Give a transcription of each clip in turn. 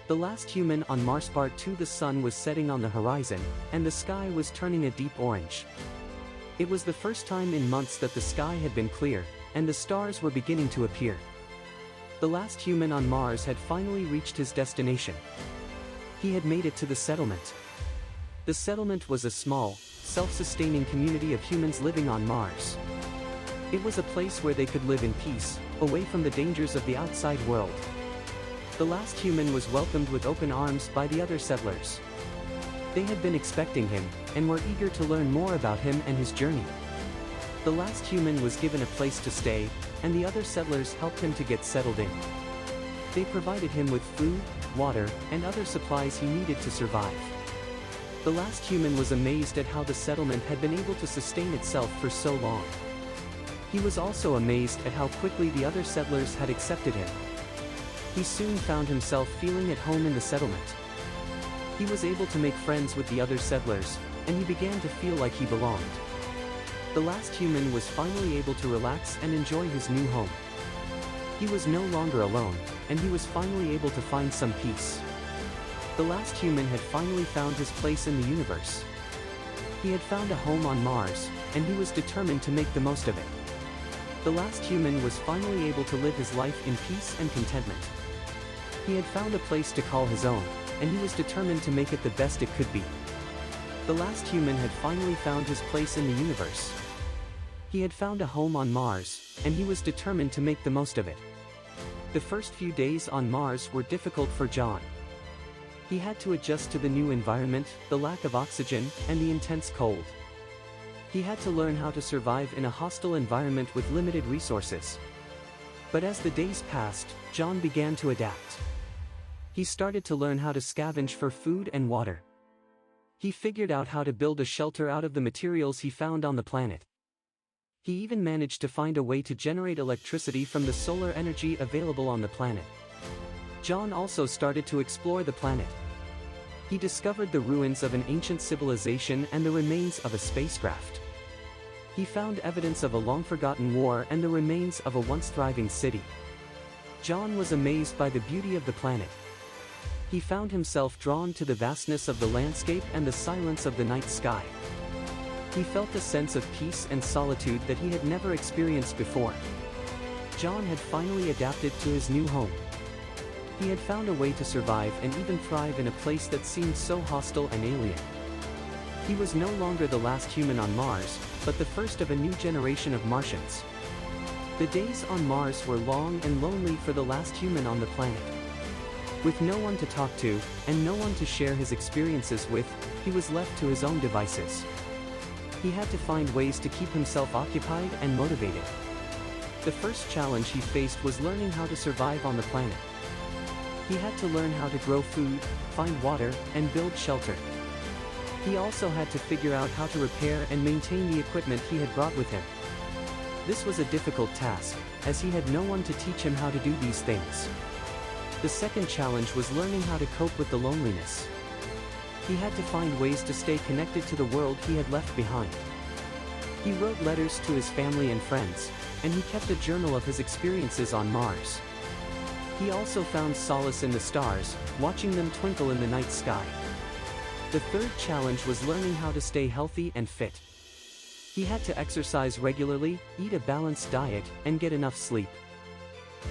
The Last Human on Mars Part 2. The sun was setting on the horizon, and the sky was turning a deep orange. It was the first time in months that the sky had been clear, and the stars were beginning to appear. The last human on Mars had finally reached his destination. He had made it to the settlement. The settlement was a small, self-sustaining community of humans living on Mars. It was a place where they could live in peace, away from the dangers of the outside world. The last human was welcomed with open arms by the other settlers. They had been expecting him, and were eager to learn more about him and his journey. The last human was given a place to stay, and the other settlers helped him to get settled in. They provided him with food, water, and other supplies he needed to survive. The last human was amazed at how the settlement had been able to sustain itself for so long. He was also amazed at how quickly the other settlers had accepted him. He soon found himself feeling at home in the settlement. He was able to make friends with the other settlers, and he began to feel like he belonged. The last human was finally able to relax and enjoy his new home. He was no longer alone, and he was finally able to find some peace. The last human had finally found his place in the universe. He had found a home on Mars, and he was determined to make the most of it. The last human was finally able to live his life in peace and contentment. He had found a place to call his own, and he was determined to make it the best it could be. The last human had finally found his place in the universe. He had found a home on Mars, and he was determined to make the most of it. The first few days on Mars were difficult for John. He had to adjust to the new environment, the lack of oxygen, and the intense cold. He had to learn how to survive in a hostile environment with limited resources. But as the days passed, John began to adapt. He started to learn how to scavenge for food and water. He figured out how to build a shelter out of the materials he found on the planet. He even managed to find a way to generate electricity from the solar energy available on the planet. John also started to explore the planet. He discovered the ruins of an ancient civilization and the remains of a spacecraft. He found evidence of a long-forgotten war and the remains of a once-thriving city. John was amazed by the beauty of the planet. He found himself drawn to the vastness of the landscape and the silence of the night sky. He felt a sense of peace and solitude that he had never experienced before. John had finally adapted to his new home. He had found a way to survive and even thrive in a place that seemed so hostile and alien. He was no longer the last human on Mars, but the first of a new generation of Martians. The days on Mars were long and lonely for the last human on the planet. With no one to talk to, and no one to share his experiences with, he was left to his own devices. He had to find ways to keep himself occupied and motivated. The first challenge he faced was learning how to survive on the planet. He had to learn how to grow food, find water, and build shelter. He also had to figure out how to repair and maintain the equipment he had brought with him. This was a difficult task, as he had no one to teach him how to do these things. The second challenge was learning how to cope with the loneliness. He had to find ways to stay connected to the world he had left behind. He wrote letters to his family and friends, and he kept a journal of his experiences on Mars. He also found solace in the stars, watching them twinkle in the night sky. The third challenge was learning how to stay healthy and fit. He had to exercise regularly, eat a balanced diet, and get enough sleep.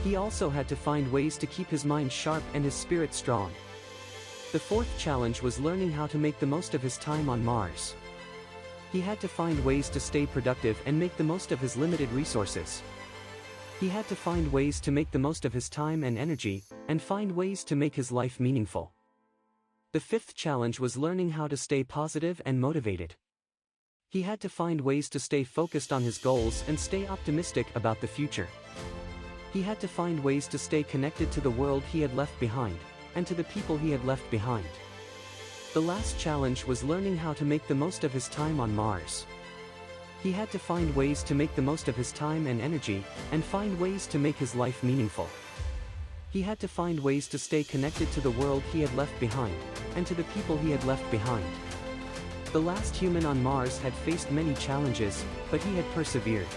He also had to find ways to keep his mind sharp and his spirit strong. The fourth challenge was learning how to make the most of his time on Mars. He had to find ways to stay productive and make the most of his limited resources. He had to find ways to make the most of his time and energy, and find ways to make his life meaningful. The fifth challenge was learning how to stay positive and motivated. He had to find ways to stay focused on his goals and stay optimistic about the future. He had to find ways to stay connected to the world he had left behind, and to the people he had left behind. The last challenge was learning how to make the most of his time on Mars. He had to find ways to make the most of his time and energy, and find ways to make his life meaningful. He had to find ways to stay connected to the world he had left behind, and to the people he had left behind. The last human on Mars had faced many challenges, but he had persevered.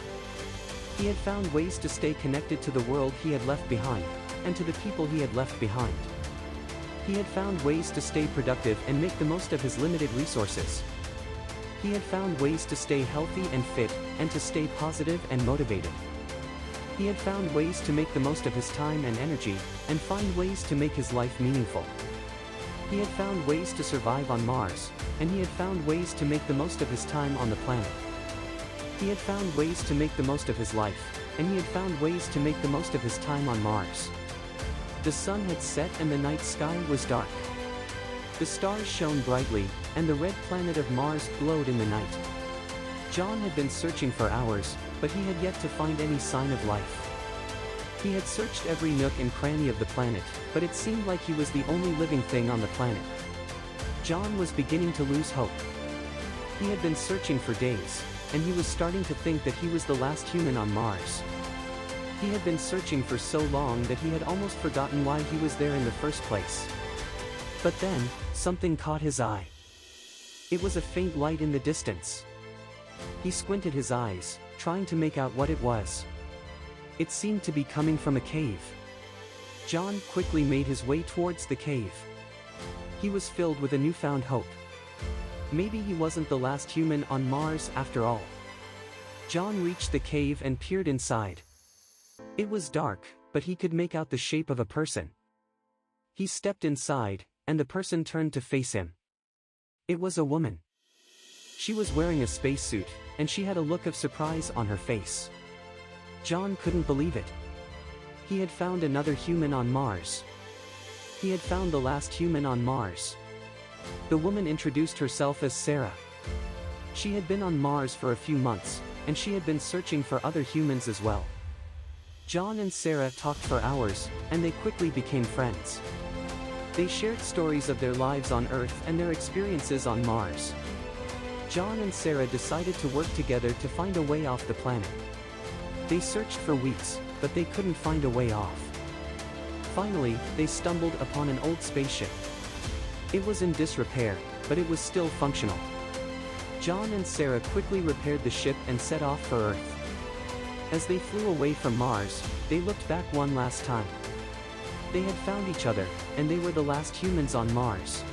He had found ways to stay connected to the world he had left behind, and to the people he had left behind. He had found ways to stay productive and make the most of his limited resources. He had found ways to stay healthy and fit, and to stay positive and motivated. He had found ways to make the most of his time and energy, and find ways to make his life meaningful. He had found ways to survive on Mars, and he had found ways to make the most of his time on the planet. He had found ways to make the most of his life, and he had found ways to make the most of his time on Mars. The sun had set and the night sky was dark. The stars shone brightly, and the red planet of Mars glowed in the night. John had been searching for hours, but he had yet to find any sign of life. He had searched every nook and cranny of the planet, but it seemed like he was the only living thing on the planet. John was beginning to lose hope. He had been searching for days, and he was starting to think that he was the last human on Mars. He had been searching for so long that he had almost forgotten why he was there in the first place. But then, something caught his eye. It was a faint light in the distance. He squinted his eyes, trying to make out what it was. It seemed to be coming from a cave. John quickly made his way towards the cave. He was filled with a newfound hope. Maybe he wasn't the last human on Mars after all. John reached the cave and peered inside. It was dark, but he could make out the shape of a person. He stepped inside, and the person turned to face him. It was a woman. She was wearing a spacesuit, and she had a look of surprise on her face. John couldn't believe it. He had found another human on Mars. He had found the last human on Mars. The woman introduced herself as Sarah. She had been on Mars for a few months, and she had been searching for other humans as well. John and Sarah talked for hours, and they quickly became friends. They shared stories of their lives on Earth and their experiences on Mars. John and Sarah decided to work together to find a way off the planet. They searched for weeks, but they couldn't find a way off. Finally, they stumbled upon an old spaceship. It was in disrepair, but it was still functional. John and Sarah quickly repaired the ship and set off for Earth. As they flew away from Mars, they looked back one last time. They had found each other, and they were the last humans on Mars.